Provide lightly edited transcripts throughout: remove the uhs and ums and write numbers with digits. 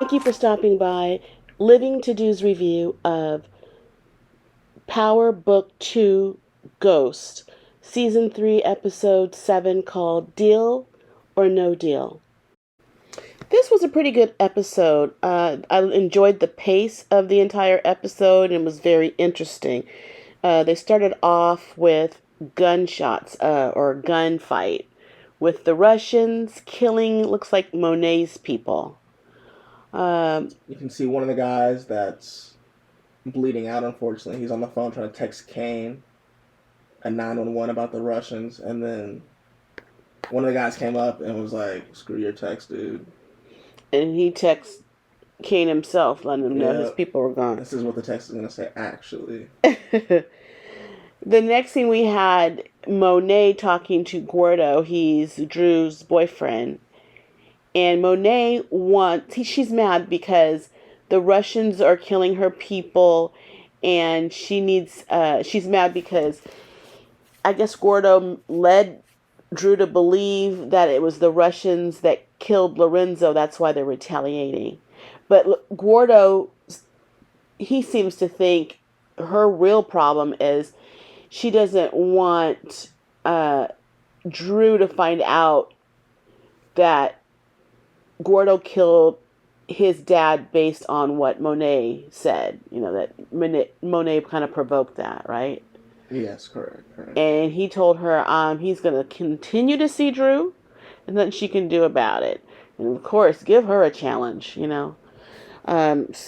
Thank you for stopping by Living to Do's review of Power Book 2 Ghost, Season 3, Episode 7, called Deal or No Deal. This was a pretty good episode. I enjoyed the pace of the entire episode and it was very interesting. They started off with gunshots or a gunfight with the Russians killing, looks like Monet's people. You can see one of the guys that's bleeding out, unfortunately. He's on the phone trying to text Kane at 911 about the Russians, and then one of the guys came up and was like, screw your text, dude. And he texts Kane himself, letting him know his people were gone. This is what the text is going to say, actually. The next thing we had Monet talking to Gordo. He's Drew's boyfriend. And Monet she's mad because the Russians are killing her people, and she's mad because I guess Gordo led Drew to believe that it was the Russians that killed Lorenzo. That's why they're retaliating. But Gordo, he seems to think her real problem is she doesn't want Drew to find out that Gordo killed his dad based on what Monet said. You know, that Monet kind of provoked that, right? Yes, correct. And he told her he's going to continue to see Drew and nothing she can do about it. And of course, give her a challenge, you know. Monet's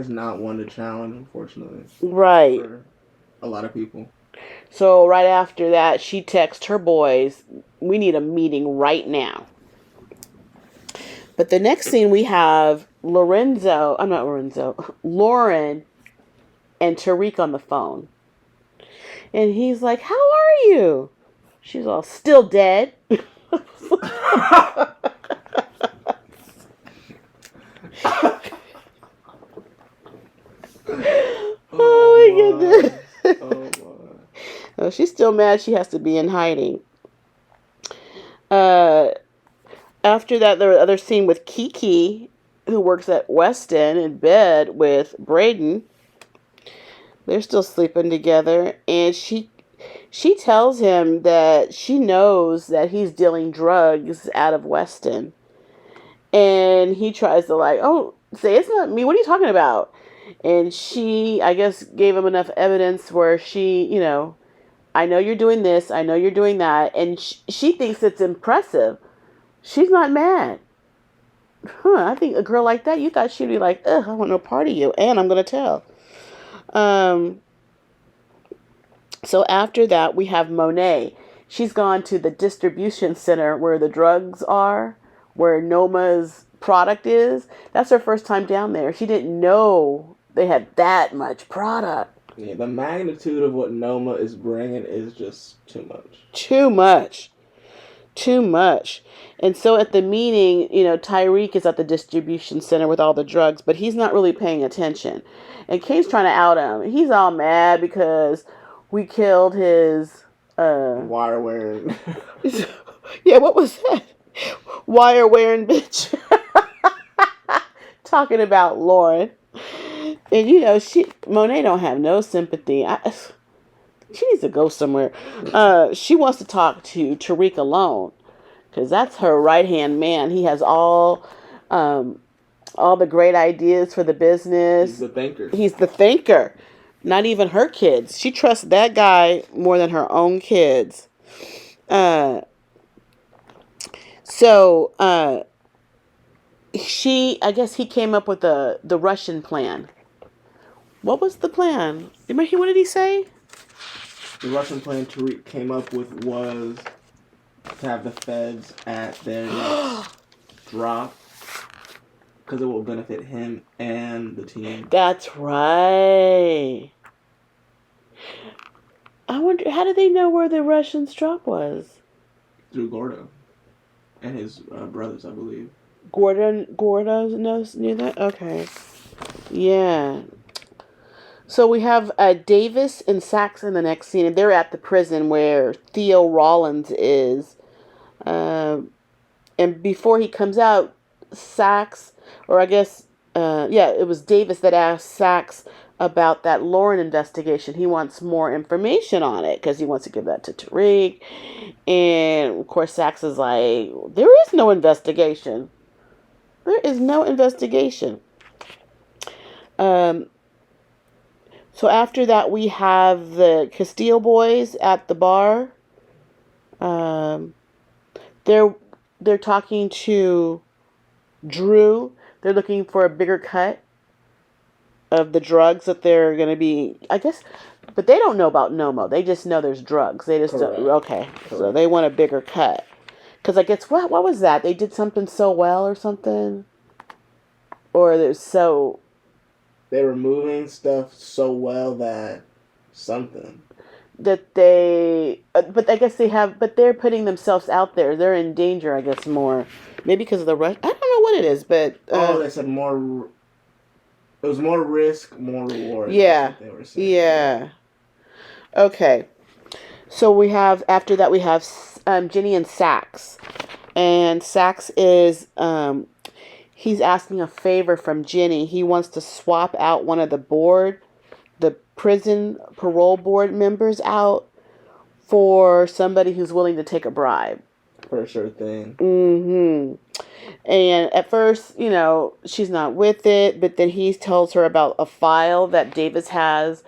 not one to challenge, unfortunately. Right. For a lot of people. So right after that, she texts her boys, we need a meeting right now. But the next scene we have Lauren and Tariq on the phone. And he's like, how are you? She's all, still dead. Oh my goodness. Oh, she's still mad she has to be in hiding. After that, there was another scene with Kiki, who works at Weston, in bed with Braden. They're still sleeping together, and she tells him that she knows that he's dealing drugs out of Weston. And he tries to say, it's not me. What are you talking about? And she, I guess, gave him enough evidence where she, I know you're doing this. I know you're doing that. And she thinks it's impressive. She's not mad. I think a girl like that, you thought she'd be like, ugh, I want no part of you. And I'm going to tell. So after that, we have Monet. She's gone to the distribution center where the drugs are, where Noma's product is. That's her first time down there. She didn't know they had that much product. Yeah, the magnitude of what Noma is bringing is just too much. Too much. And so at the meeting, Tariq is at the distribution center with all the drugs, but he's not really paying attention. And Kane's trying to out him. He's all mad because we killed his wire wearing. Yeah, what was that? Wire wearing bitch. Talking about Lauren. And Monet don't have no sympathy. She needs to go somewhere. She wants to talk to Tariq alone, because that's her right-hand man. He has all the great ideas for the business. He's the thinker. Not even her kids. She trusts that guy more than her own kids. I guess he came up with the Russian plan. What was the plan? What did he say? The Russian plan Tariq came up with was to have the feds at their next drop, because it will benefit him and the team. That's right. I wonder, how did they know where the Russians' drop was? Through Gordo and his brothers, I believe. Gordo knew that? Okay. Yeah. So we have Davis and Sachs in the next scene, and they're at the prison where Theo Rollins is. And before he comes out, Sachs or I guess, yeah, it was Davis that asked Sachs about that Lauren investigation. He wants more information on it because he wants to give that to Tariq. And of course, Sachs is like, there is no investigation. There is no investigation. Um, so after that, we have the Castile boys at the bar. Um, they're they're talking to Drew. They're looking for a bigger cut of the drugs that they're going to be, I guess, but they don't know about Nomo. They just know there's drugs. They just don't. Okay, so they want a bigger cut. Because I guess, what was that? They did something so well or something? Or they're so... They were moving stuff so well that something. That they... but I guess they have... But they're putting themselves out there. They're in danger, I guess, more. Maybe because of the rush. I don't know what it is, but... they said more... It was more risk, more reward. Yeah. They were saying. Yeah. Okay. So we have... After that, we have Ginny and Sachs. And Sachs is... he's asking a favor from Ginny. He wants to swap out one of the prison parole board members out for somebody who's willing to take a bribe. For a sure thing. Mm-hmm. And at first, she's not with it, but then he tells her about a file that Davis has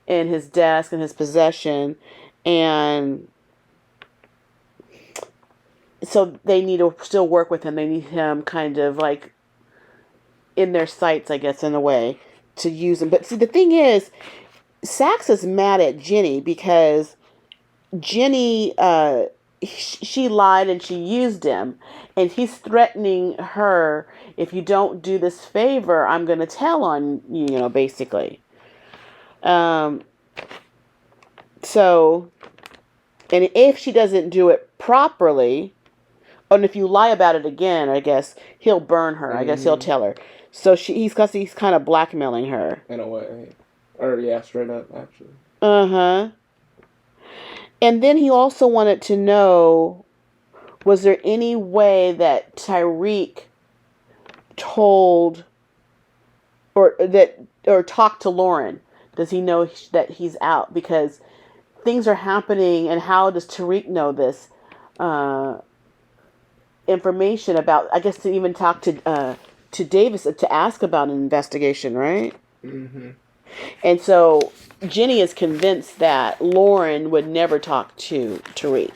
in his desk, in his possession, and so they need to still work with him. They need him kind of like in their sights, I guess, in a way, to use him. But see, the thing is, Sachs is mad at Ginny because Ginny, she lied and she used him, and he's threatening her, if you don't do this favor, I'm going to tell on you, basically. So, and if she doesn't do it properly, and if you lie about it again, I guess he'll burn her. I guess he'll tell her. So he's kind of blackmailing her. In a way. Or, yeah, straight up, actually. Uh-huh. And then he also wanted to know, was there any way that Tariq told or talked to Lauren? Does he know that he's out? Because things are happening, and how does Tariq know this information about, I guess, to even talk to Davis to ask about an investigation, right? Mm-hmm. And so Ginny is convinced that Lauren would never talk to Tariq.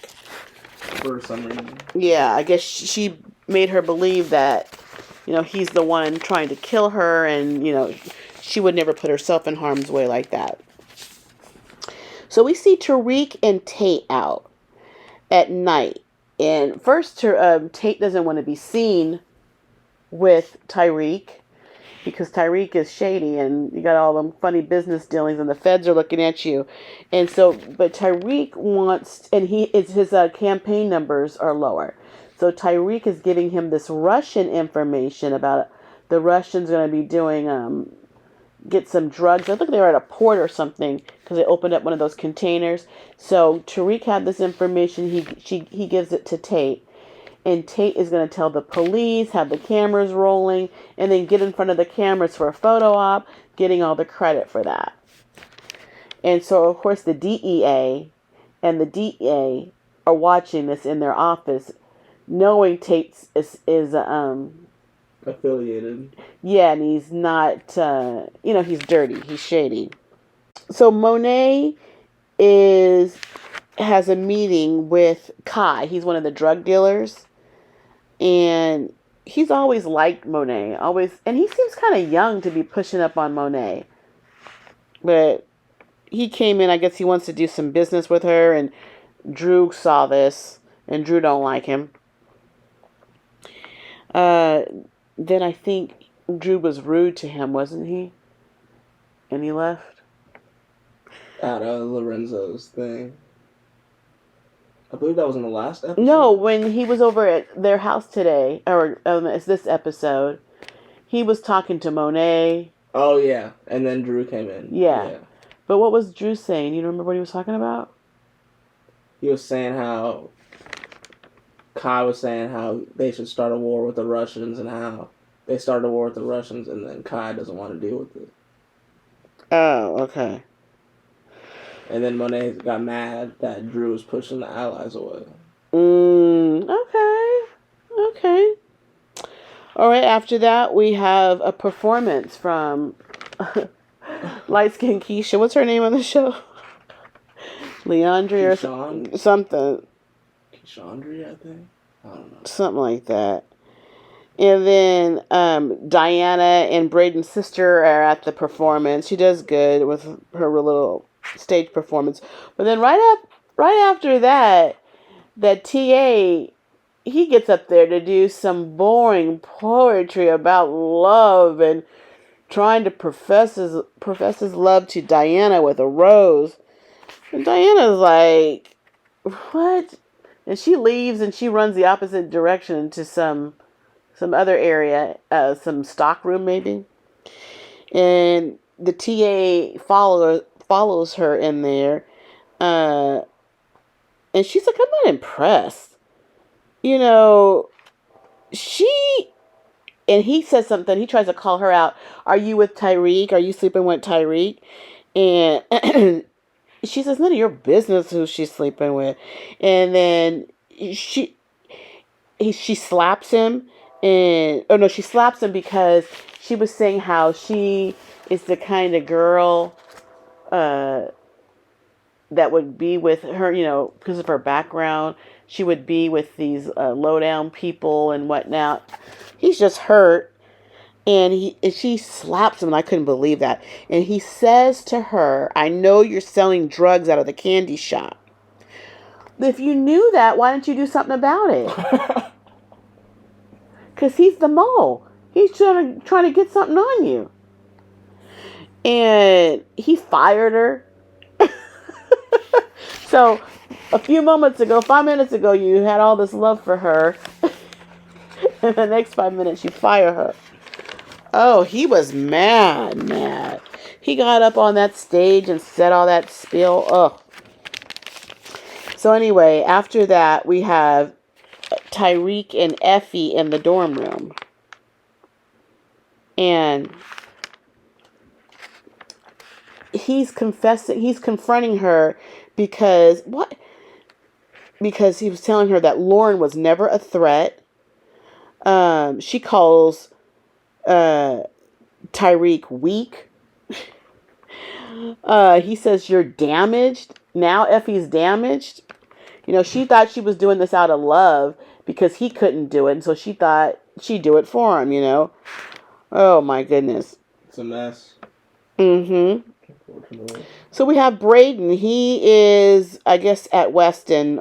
For some reason. Yeah, I guess she made her believe that, he's the one trying to kill her, and, she would never put herself in harm's way like that. So we see Tariq and Tate out at night. And first, Tate doesn't want to be seen with Tariq, because Tariq is shady and you got all them funny business dealings and the feds are looking at you. And so, but Tariq wants, and his campaign numbers are lower. So Tariq is giving him this Russian information about the Russians going to be doing, get some drugs. I think they were at a port or something because they opened up one of those containers. So Tariq had this information. He gives it to Tate. And Tate is going to tell the police, have the cameras rolling, and then get in front of the cameras for a photo op, getting all the credit for that. And so, of course, the DEA and the DA are watching this in their office, knowing Tate is affiliated. Yeah, and he's not, he's dirty. He's shady. So Monet has a meeting with Kai. He's one of the drug dealers. And he's always liked Monet. And he seems kind of young to be pushing up on Monet. But he came in, I guess he wants to do some business with her, and Drew saw this, and Drew don't like him. Then I think Drew was rude to him, wasn't he? And he left. Out of Lorenzo's thing. I believe that was in the last episode. No, when he was over at their house today, or it's this episode, he was talking to Monet. Oh, yeah. And then Drew came in. Yeah. But what was Drew saying? You remember what he was talking about? He was saying Kai was saying how they should start a war with the Russians, and how they started a war with the Russians, and then Kai doesn't want to deal with it. Oh, okay. And then Monet got mad that Drew was pushing the Allies away. Okay. Okay. All right, after that, we have a performance from Light Skin Keisha. What's her name on the show? Leandri or something. Keishandri, I think. I don't know. Something like that. And then Diana and Braden's sister are at the performance. She does good with her little stage performance. But then right after that, that TA, he gets up there to do some boring poetry about love and trying to profess his love to Diana with a rose. And Diana's like, what? And she leaves and she runs the opposite direction to some other area, some stock room maybe. And the TA follows her in there. And she's like, I'm not impressed. You know, and he says something. He tries to call her out. Are you with Tariq? Are you sleeping with Tariq? And she says, none of your business who she's sleeping with. And then she slaps him. She slaps him because she was saying how she is the kind of girl that would be with her, because of her background. She would be with these low-down people and whatnot. He's just hurt. And she slaps him, and I couldn't believe that. And he says to her, I know you're selling drugs out of the candy shop. If you knew that, why didn't you do something about it? Because he's the mole. He's trying to get something on you. And he fired her. So, a few moments ago, 5 minutes ago, you had all this love for her. And the next 5 minutes, you fire her. Oh, he was mad. He got up on that stage and said all that spiel. Ugh. So anyway, after that, we have Tariq and Effie in the dorm room. And he's confronting her because he was telling her that Lauren was never a threat. She calls Tariq weak. He says, you're damaged. Now Effie's damaged. She thought she was doing this out of love because he couldn't do it. And so she thought she'd do it for him, Oh, my goodness. It's a mess. Mm-hmm. So we have Braden. He is, I guess, at Weston,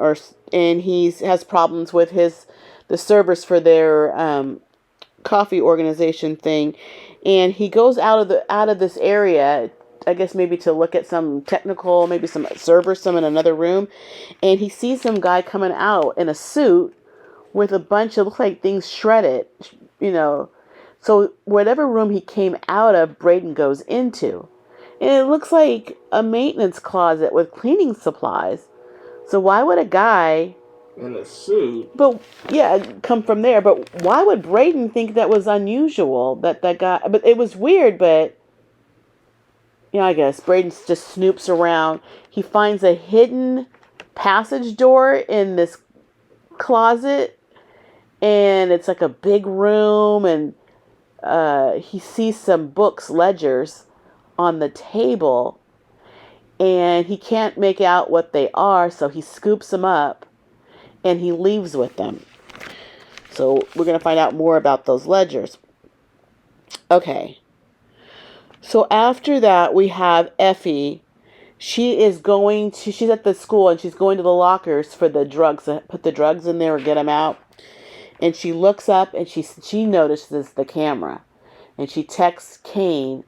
and he has problems with the servers for their coffee organization thing, and he goes out of this area, I guess maybe to look at some technical, maybe some servers, some in another room, and he sees some guy coming out in a suit with a bunch of, looks like things shredded, So whatever room he came out of, Braden goes into. And it looks like a maintenance closet with cleaning supplies. So why would a guy in a suit, come from there? But why would Braden think that was unusual? That guy, but it was weird. But I guess Braden just snoops around. He finds a hidden passage door in this closet, and it's like a big room, and he sees some books, ledgers on the table, and he can't make out what they are, so he scoops them up and he leaves with them. So we're going to find out more about those ledgers. Okay. So after that, we have Effie. She's at the school, and she's going to the lockers for the drugs, put the drugs in there or get them out. And she looks up and she notices the camera, and she texts Kane,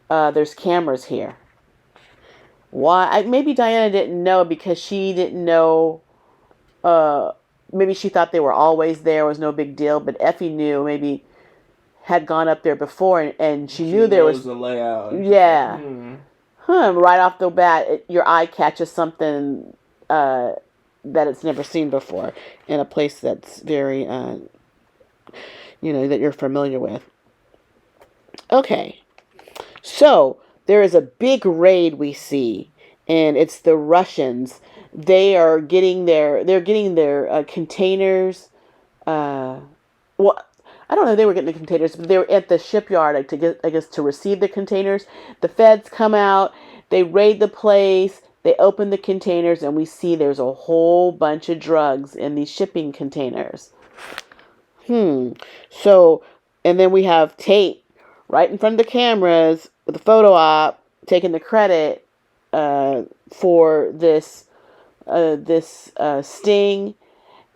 there's cameras here. Why? Maybe Diana didn't know because she didn't know. Maybe she thought they were always there. It was no big deal. But Effie knew, maybe had gone up there before, and she knew there was the layout. Yeah. Right off the bat, your eye catches something that it's never seen before in a place that's very, that you're familiar with. Okay, so there is a big raid we see, and it's the Russians. They're getting their containers. Well, I don't know if they were getting the containers, but they were at the shipyard to receive the containers. The feds come out, they raid the place, they open the containers, and we see there's a whole bunch of drugs in these shipping containers. So, and then we have Tate right in front of the cameras with a photo op taking the credit for this sting,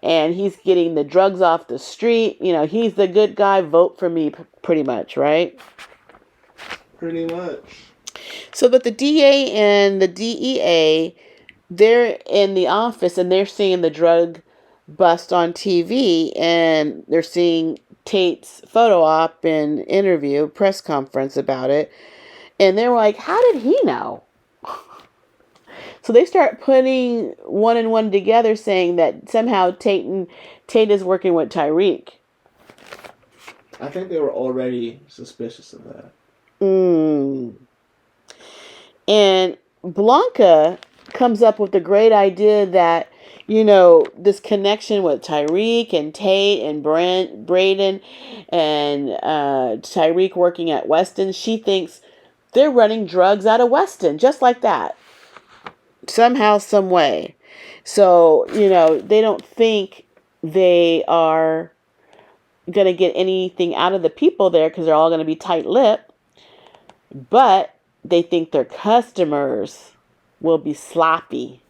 and he's getting the drugs off the street. He's the good guy. Vote for me, pretty much, right? Pretty much. So, but the DA and the DEA, they're in the office and they're seeing the drug bust on TV, and they're seeing Tate's photo op and interview, press conference about it, and they're like, how did he know? So they start putting one and one together, saying that somehow Tate is working with Tariq. I think they were already suspicious of that. And Blanca comes up with the great idea that, this connection with Tariq and Tate and Braden and Tariq working at Weston, she thinks they're running drugs out of Weston, just like that. Somehow, some way. So, they don't think they are going to get anything out of the people there because they're all going to be tight-lipped. But they think their customers will be sloppy.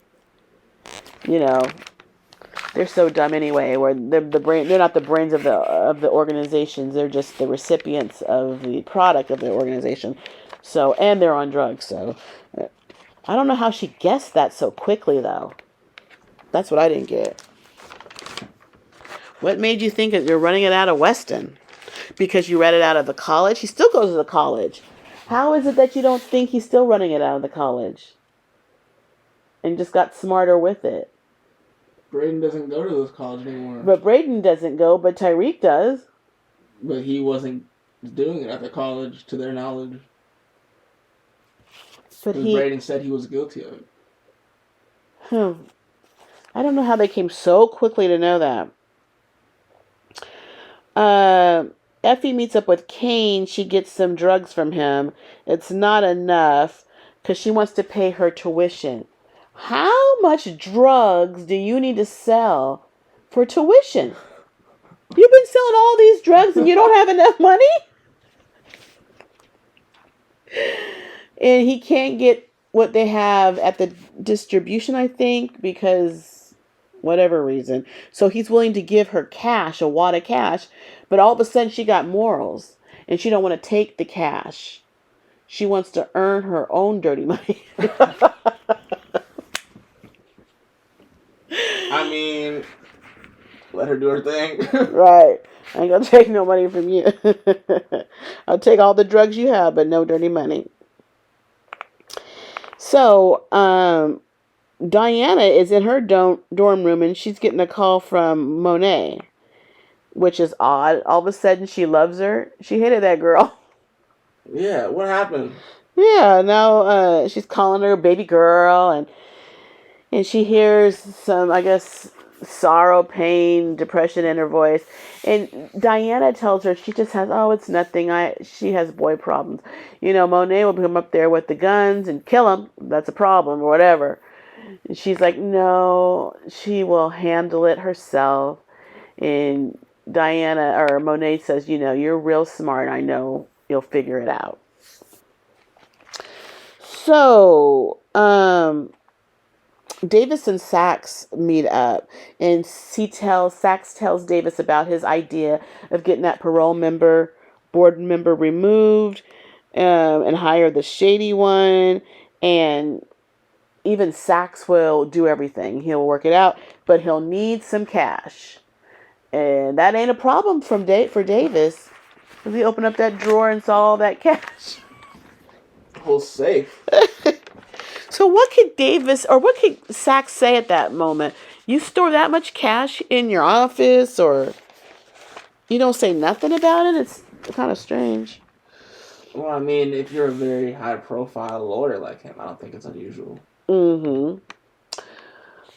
They're so dumb anyway. Where they're not the brains of the organizations. They're just the recipients of the product of the organization. So, and they're on drugs. So, I don't know how she guessed that so quickly, though. That's what I didn't get. What made you think that you're running it out of Weston? Because you read it out of the college? He still goes to the college. How is it that you don't think he's still running it out of the college? And just got smarter with it. Braden doesn't go to this college anymore. But Braden doesn't go, but Tariq does. But he wasn't doing it at the college, to their knowledge. But Braden said he was guilty of it. I don't know how they came so quickly to know that. Effie meets up with Kane. She gets some drugs from him. It's not enough because she wants to pay her tuition. How much drugs do you need to sell for tuition? You've been selling all these drugs and you don't have enough money? And he can't get what they have at the distribution, I think, because whatever reason. So he's willing to give her cash, a wad of cash, but all of a sudden she got morals and she don't want to take the cash. She wants to earn her own dirty money. I mean, let her do her thing. Right. I ain't gonna take no money from you. I'll take all the drugs you have, but no dirty money. So, Diana is in her dorm room and she's getting a call from Monet, which is odd. All of a sudden she loves her. She hated that girl. Yeah, what happened? Yeah, now she's calling her baby girl, and she hears some, I guess, sorrow, pain, depression in her voice. And Diana tells her she just has, it's nothing. She has boy problems. Monet will come up there with the guns and kill him. That's a problem or whatever. And she's like, no, she will handle it herself. And Diana or Monet says, you're real smart. I know you'll figure it out. So, Davis and Sax meet up, and Sax tells Davis about his idea of getting that board member removed, and hire the shady one, and even Sax will do everything. He'll work it out, but he'll need some cash, and that ain't a problem for Davis, because he opened up that drawer and saw all that cash. Whole safe. So what could Sax say at that moment? You store that much cash in your office, or? You don't say nothing about it? It's kind of strange. Well, I mean, if you're a very high-profile lawyer like him, I don't think it's unusual. Mm-hmm.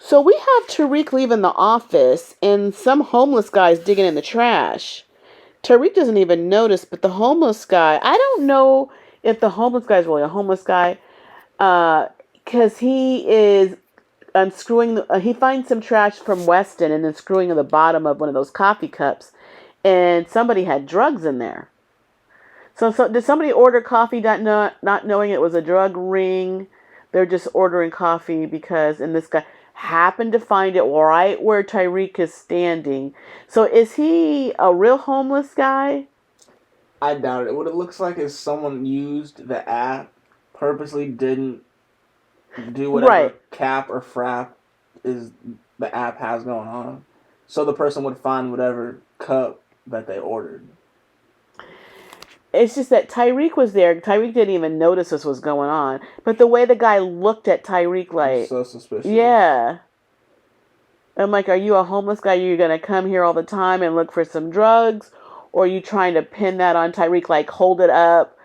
So we have Tariq leaving the office, and some homeless guy's digging in the trash. Tariq doesn't even notice, but the homeless guy, I don't know if the homeless guy is really a homeless guy, because he is unscrewing, he finds some trash from Weston and then screwing in the bottom of one of those coffee cups, and somebody had drugs in there. So did somebody order coffee not knowing it was a drug ring? They're just ordering coffee because, and this guy happened to find it right where Tariq is standing. So is he a real homeless guy? I doubt it. What it looks like is someone used the app, purposely didn't do whatever Right. cap or frap is the app has going on, so the person would find whatever cup that they ordered. It's just that Tariq was there. Tariq didn't even notice this was going on. But the way the guy looked at Tariq, like, So suspicious. yeah. I'm like, are you a homeless guy? Are you going to come here all the time and look for some drugs? Or are you trying to pin that on Tariq, like hold it up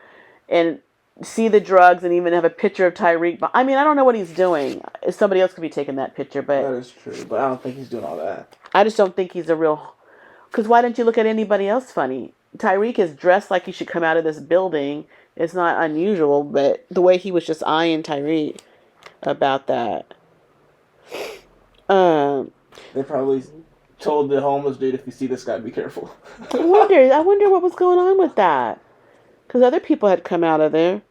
and see the drugs and even have a picture of Tariq? But I mean, I don't know what he's doing. Somebody else could be taking that picture, That but is true, but I don't think he's doing all that. I just don't think he's a real. Because why didn't you look at anybody else funny? Tariq is dressed like he should come out of this building. It's not unusual, but the way he was just eyeing Tariq about that. Um, They probably told the homeless dude, if you see this guy, be careful. I wonder what was going on with that. Because other people had come out of there.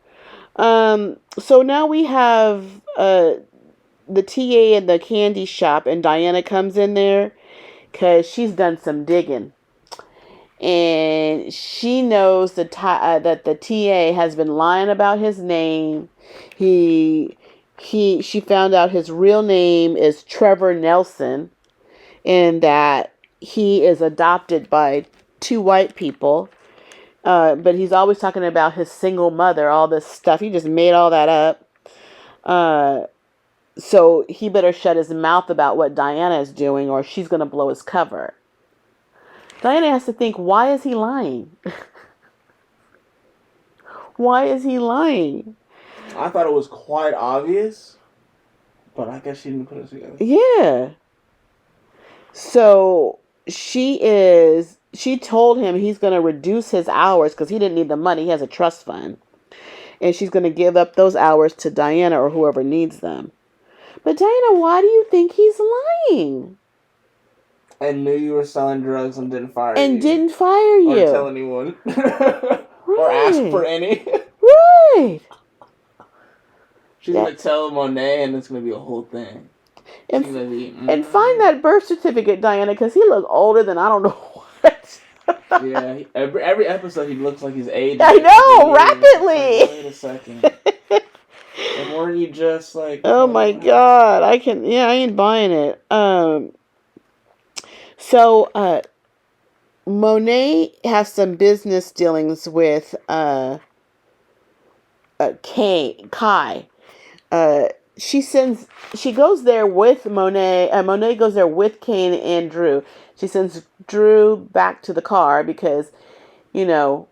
So now we have the TA in the candy shop, and Diana comes in there because she's done some digging. And she knows that the TA has been lying about his name. She found out his real name is Trevor Nelson, and that he is adopted by two white people. But he's always talking about his single mother, all this stuff. He just made all that up. So he better shut his mouth about what Diana is doing, or she's going to blow his cover. Diana has to think, why is he lying? Why is he lying? I thought it was quite obvious, but I guess she didn't put it together. Yeah. So she told him he's going to reduce his hours because he didn't need the money. He has a trust fund. And she's going to give up those hours to Diana or whoever needs them. But Diana, why do you think he's lying? And knew you were selling drugs and didn't fire you. And didn't fire you. Or tell anyone. Or ask for any. Right. She's going to tell Monet, and it's going to be a whole thing. And find that birth certificate, Diana, because he looks older than I don't know what. Yeah, every episode he looks like he's aging. I know, rapidly. Like, wait a second. And weren't you just like... Oh my God, I ain't buying it. So, Monet has some business dealings with Kai. She goes there with Monet. Monet goes there with Kane and Drew. She sends Drew back to the car because, Drew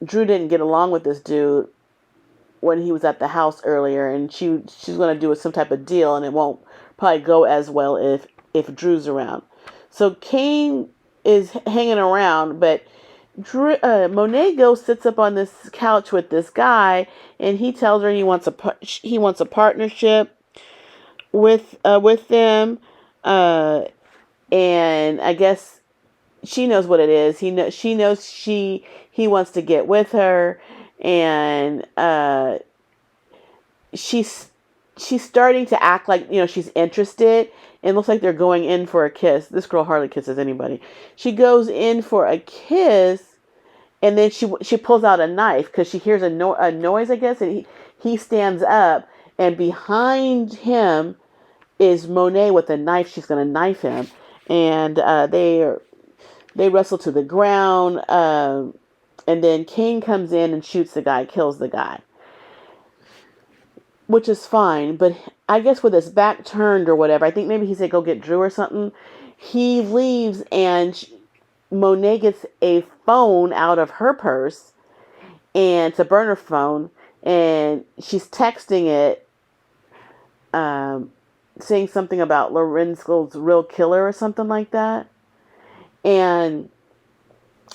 didn't get along with this dude when he was at the house earlier, and she's going to do some type of deal, and it won't probably go as well if Drew's around. So Kane is hanging around, but Monet sits up on this couch with this guy, and he tells her he wants a partnership with them, and I guess she knows what it is. She knows he wants to get with her, and she's starting to act like she's interested. It looks like they're going in for a kiss. This girl hardly kisses anybody. She goes in for a kiss, and then she pulls out a knife because she hears a noise, I guess, and he stands up, and behind him is Monet with a knife. She's going to knife him, and they wrestle to the ground, and then Kane comes in and shoots the guy, kills the guy, which is fine, but I guess with his back turned or whatever, I think maybe he said go get Drew or something. He leaves, and Monet gets a phone out of her purse, and it's a burner phone, and she's texting it, um, saying something about Lorenzo's real killer or something like that. And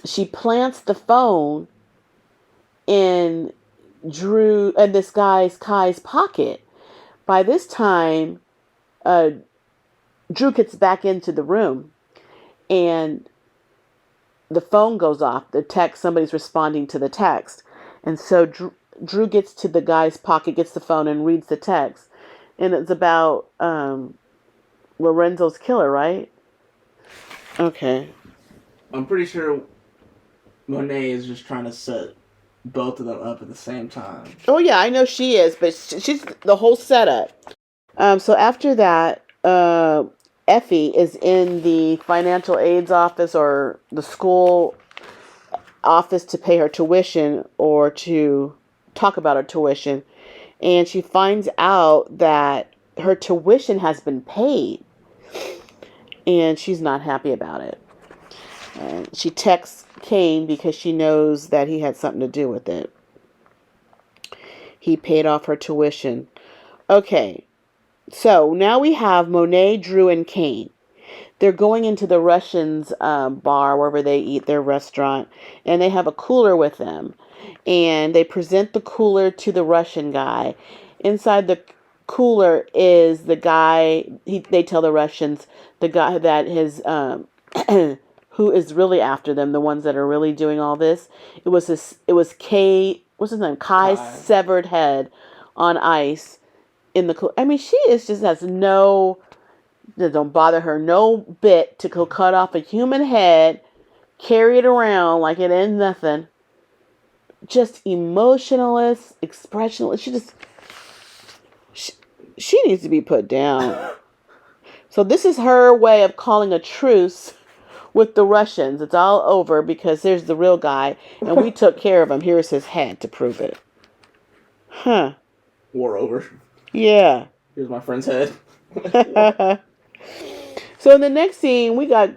she plants the phone in this guy's Kai's pocket. By this time, uh, Drew gets back into the room, and the phone goes off. The text, somebody's responding to the text, and so Drew gets to the guy's pocket, gets the phone, and reads the text, and it's about Lorenzo's killer, right? Okay. I'm pretty sure Monet is just trying to set both of them up at the same time. Oh yeah, I know she is, but she's the whole setup. So after that, Effie is in the financial aids office or the school office to pay her tuition or to talk about her tuition, and she finds out that her tuition has been paid, and she's not happy about it. And she texts Kane because she knows that he had something to do with it. He paid off her tuition. Okay, so now we have Monet, Drew, and Kane. They're going into the Russians' bar, wherever they eat, their restaurant, and they have a cooler with them. And they present the cooler to the Russian guy. Inside the cooler is the guy, they tell the Russians, the guy that his, who is really after them, the ones that are really doing all this. It was what's his name? Kai's severed head on ice in the cooler. I mean, she is just has no, that don't bother her no bit to go cut off a human head, carry it around like it ain't nothing. Just emotionless, expressionless. She needs to be put down. So this is her way of calling a truce with the Russians. It's all over because there's the real guy, and we took care of him. Here's his head to prove it. Huh. War over. Yeah. Here's my friend's head. So in the next scene, we got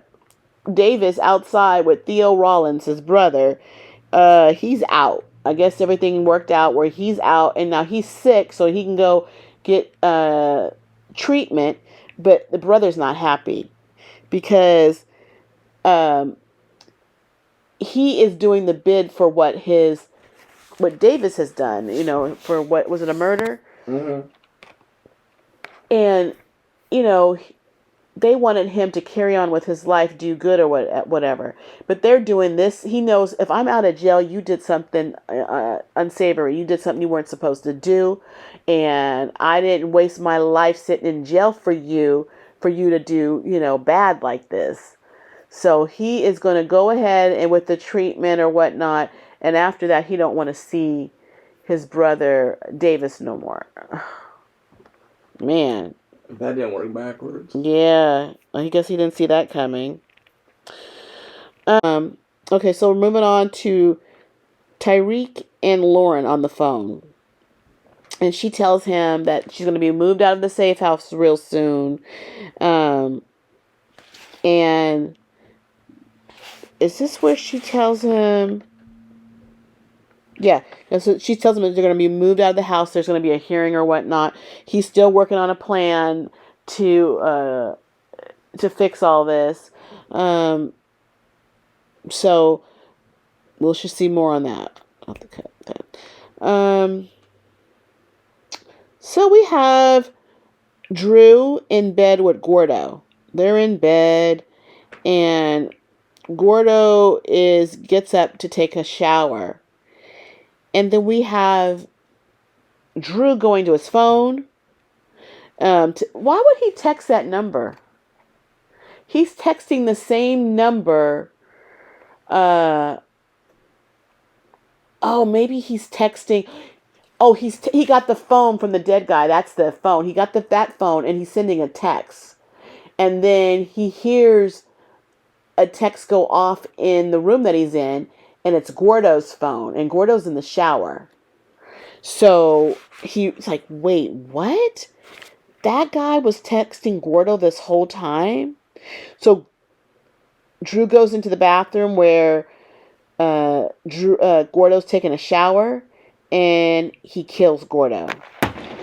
Davis outside with Theo Rollins, his brother. He's out. I guess everything worked out where he's out, and now he's sick, so he can go get treatment. But the brother's not happy because he is doing the bid for what Davis has done. You know, for what was it, a murder? Mm-hmm. And you know, they wanted him to carry on with his life, do good or whatever. But they're doing this. He knows if I'm out of jail, you did something unsavory. You did something you weren't supposed to do. And I didn't waste my life sitting in jail for you to do, bad like this. So he is going to go ahead and with the treatment or whatnot. And after that, he don't want to see his brother Davis no more. Man. That didn't work backwards. Yeah, I guess he didn't see that coming. Okay, so we're moving on to Tariq and Lauren on the phone. And she tells him that she's going to be moved out of the safe house real soon. And is this where she tells him? Yeah, so she tells him that they're going to be moved out of the house. There's going to be a hearing or whatnot. He's still working on a plan to fix all this. So we'll just see more on that. I'll have to cut that. So we have Drew in bed with Gordo. They're in bed, and Gordo gets up to take a shower. And then we have Drew going to his phone. Why would he text that number? He's texting the same number. Maybe he's texting. Oh, he got the phone from the dead guy. That's the phone. He got that phone, and he's sending a text. And then he hears a text go off in the room that he's in, and it's Gordo's phone, and Gordo's in the shower. So he's like, wait, what? That guy was texting Gordo this whole time? So Drew goes into the bathroom where Gordo's taking a shower, and he kills Gordo.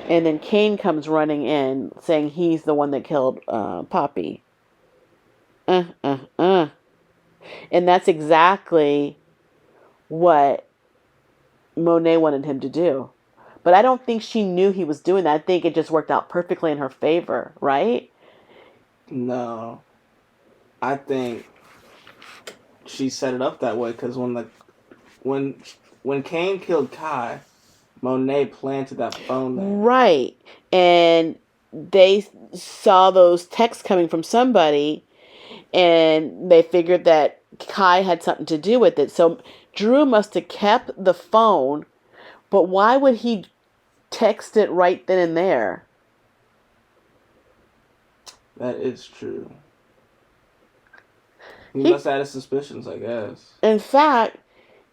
And then Kane comes running in, saying he's the one that killed Poppy. Uh, uh, uh. And that's exactly what Monet wanted him to do. But I don't think she knew he was doing that. I think it just worked out perfectly in her favor, right? No. I think she set it up that way because when Kane killed Kai, Monet planted that phone there. Right. And they saw those texts coming from somebody, and they figured that Kai had something to do with it. So Drew must have kept the phone, but why would he text it right then and there? That is true. He must have had his suspicions, I guess. In fact,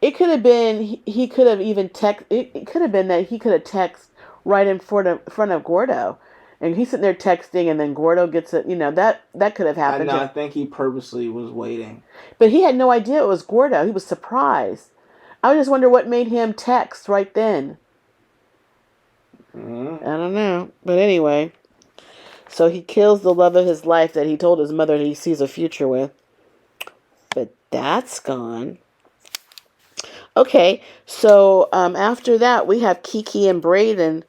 it could have been he could have even text. It could have been that he could have texted right in front of Gordo, and he's sitting there texting, and then Gordo gets it. That could have happened. I think he purposely was waiting, but he had no idea it was Gordo. He was surprised. I just wonder what made him text right then. Mm-hmm. I don't know, but anyway, so he kills the love of his life that he told his mother that he sees a future with. But that's gone. Okay, so after that we have Kiki and Brayden,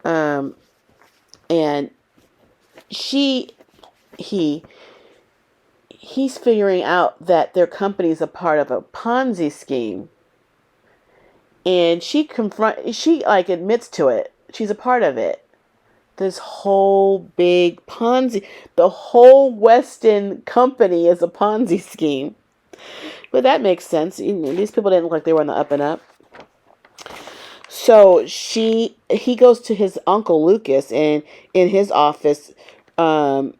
and he's figuring out that their company is a part of a Ponzi scheme, and she admits to it. She's a part of it. This whole big Ponzi, the whole Weston company is a Ponzi scheme. But that makes sense. These people didn't look like they were on the up and up. So he goes to his uncle Lucas, and in his office talks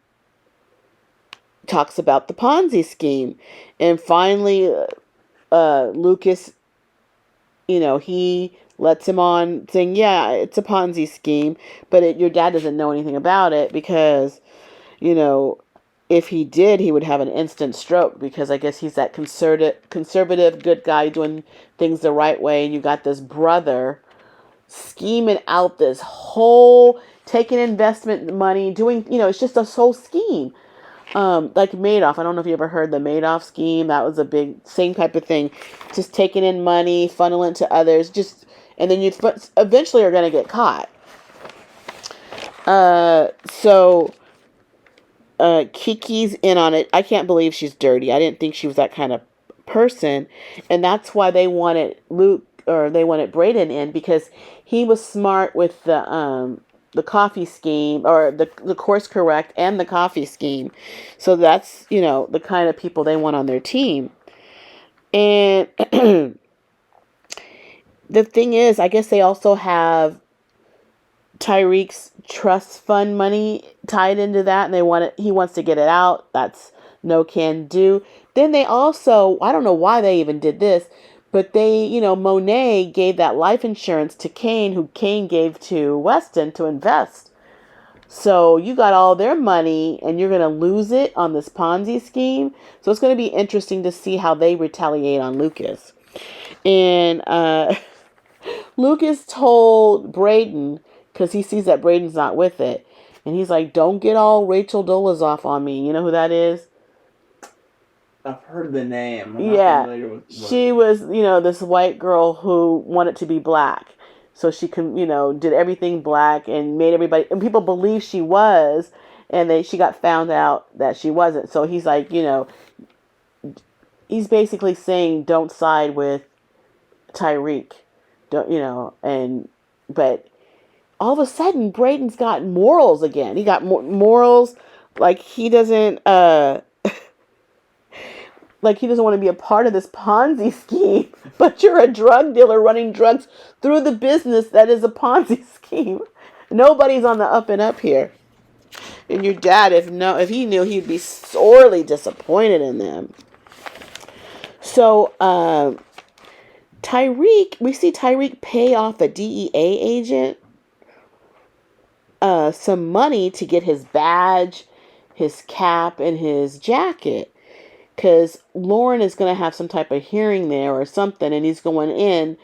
about the Ponzi scheme. And finally Lucas, he lets him on saying, yeah, it's a Ponzi scheme, but your dad doesn't know anything about it because, if he did, he would have an instant stroke because I guess he's that conservative, good guy doing things the right way. And you got this brother scheming out this whole, taking investment money, doing, it's just a whole scheme. Like Madoff. I don't know if you ever heard the Madoff scheme. That was a big, same type of thing. Just taking in money, funneling to others, and then you eventually are going to get caught. So Kiki's in on it. I can't believe she's dirty. I didn't think she was that kind of person, and that's why they wanted Brayden in, because he was smart with the coffee scheme, or the course correct and the coffee scheme. So that's the kind of people they want on their team. And the thing is, I guess they also have Tariq's trust fund money tied into that, and he wants to get it out. That's no can do. Then they also, I don't know why they even did this, but they, Monet gave that life insurance to Kane, who Kane gave to Weston to invest. So you got all their money and you're going to lose it on this Ponzi scheme. So it's going to be interesting to see how they retaliate on Lucas. And Lucas told Brayden, because he sees that Brayden's not with it, and he's like, don't get all Rachel Dolezal on me. You know who that is? I've heard the name. I'm not familiar with she was, this white girl who wanted to be black. So she did everything black and made everybody, and people believed she was, and she got found out that she wasn't. So he's like, he's basically saying, don't side with Tariq. Don't, but all of a sudden Brayden's got morals again. He got morals, like he doesn't like he doesn't want to be a part of this Ponzi scheme, but you're a drug dealer running drugs through the business that is a Ponzi scheme. Nobody's on the up and up here. And your dad, if he knew, he'd be sorely disappointed in them. So we see Tariq pay off a DEA agent some money to get his badge, his cap, and his jacket. because Lauren is going to have some type of hearing there or something, and he's going in.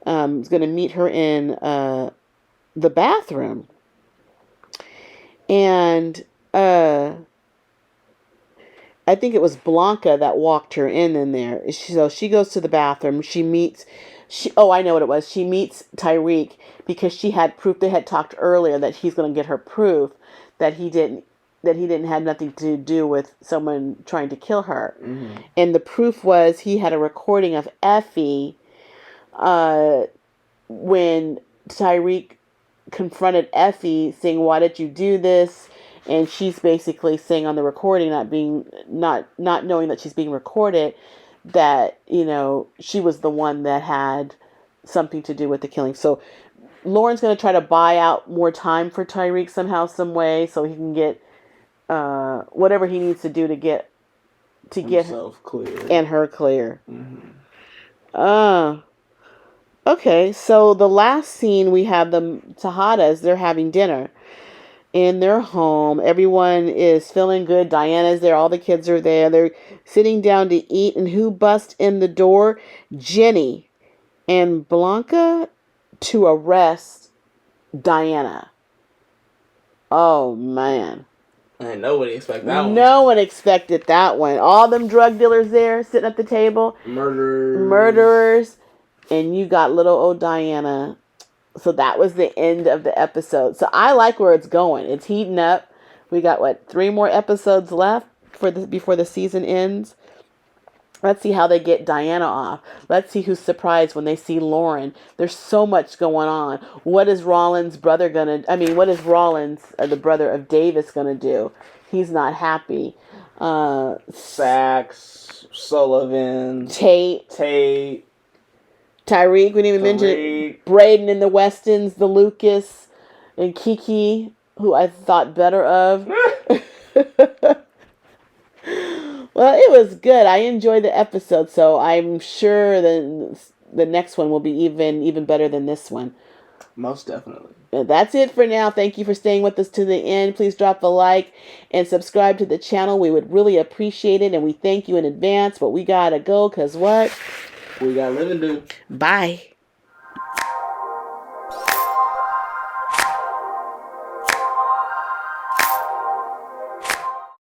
He's going to meet her in the bathroom, and I think it was Blanca that walked her in there. So she goes to the bathroom. She meets. I know what it was. She meets Tariq because she had proof. They had talked earlier that he's going to get her proof that he didn't have nothing to do with someone trying to kill her. Mm-hmm. And the proof was he had a recording of Effie when Tariq confronted Effie saying, "Why did you do this?" And she's basically saying on the recording, not knowing that she's being recorded, that, you know, she was the one that had something to do with the killing. So Lauren's going to try to buy out more time for Tariq somehow, some way, so he can get whatever he needs to do to get himself clear and her clear. Mm-hmm. Okay, so the last scene we have the Tejadas. They're having dinner in their home. Everyone is feeling good. Diana's there. All the kids are there. They're sitting down to eat. And who busts in the door? Jenny and Blanca to arrest Diana. Oh, man. And nobody expected that one. No one expected that one. All them drug dealers there sitting at the table. Murderers. And you got little old Diana. So that was the end of the episode. So I like where it's going. It's heating up. We got 3 more episodes left before the season ends. Let's see how they get Diana off. Let's see who's surprised when they see Lauren. There's so much going on. What is Rollins' brother gonna? What is Rollins, the brother of Davis, gonna do? He's not happy. Sax, Sullivan, Tate. Tariq, we didn't even mention Braden and the Westons, the Lucas, and Kiki, who I thought better of. Well, it was good. I enjoyed the episode, so I'm sure the next one will be even better than this one. Most definitely. That's it for now. Thank you for staying with us to the end. Please drop a like and subscribe to the channel. We would really appreciate it, and we thank you in advance. But we gotta go, because what? We got living to do. Bye.